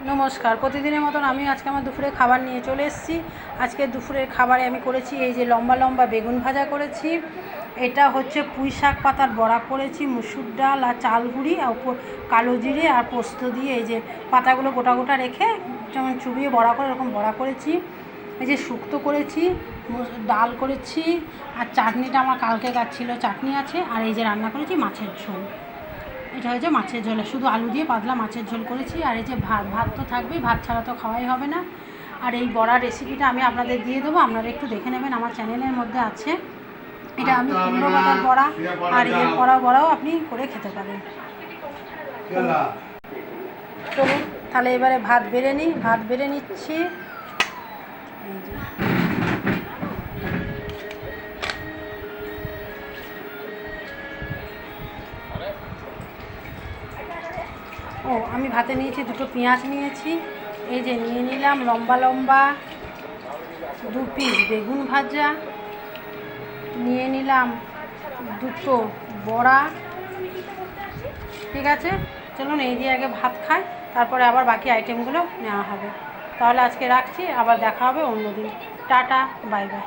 নমস্কার। প্রতিদিনের মতন আমি আজকে আমার দুপুরের খাবার নিয়ে চলে এসেছি। আজকে দুপুরের খাবারে আমি করেছি এই যে লম্বা লম্বা বেগুন ভাজা করেছি, এটা হচ্ছে পুঁই শাক পাতার বড়া করেছি, মুসুর ডাল আর চাল গুঁড়ি আর কালো জিরে আর পোস্ত দিয়ে এই যে পাতাগুলো গোটা গোটা রেখে যেমন চুবিয়ে বড়া করে এরকম বড়া করেছি। এই যে শুক্তো করেছি, ডাল করেছি, আর চাটনিটা আমার কালকে ছিল চাটনি আছে, আর এই যে রান্না করেছি মাছের ঝোল। এটা হয়েছে মাছের ঝোল, শুধু আলু দিয়ে পাতলা মাছের ঝোল করেছি। আর এই যে ভাত তো থাকবেই, ভাত ছাড়া তো খাওয়াই হবে না। আর এই বড়ার রেসিপিটা আমি আপনাদের দিয়ে দেবো, আপনারা একটু দেখে নেবেন, আমার চ্যানেলের মধ্যে আছে। এটা আমি কুমড়ো পাতার বড়া আর এর বড়াও আপনি করে খেতে পারেন। চলুন তাহলে এবারে ভাত বেড়ে নিচ্ছি। এই যে আমি ভাতে নিয়েছি, দুটো পেঁয়াজ নিয়েছি, এই যে নিয়ে নিলাম লম্বা লম্বা 2 পিস বেগুন ভাজা, নিয়ে নিলাম দুটো বড়া। ঠিক আছে, চলুন এই দিয়ে আগে ভাত খাই, তারপরে আবার বাকি আইটেমগুলো নেওয়া হবে। তাহলে আজকে রাখছি, আবার দেখা হবে অন্যদিন। Tata, bye bye.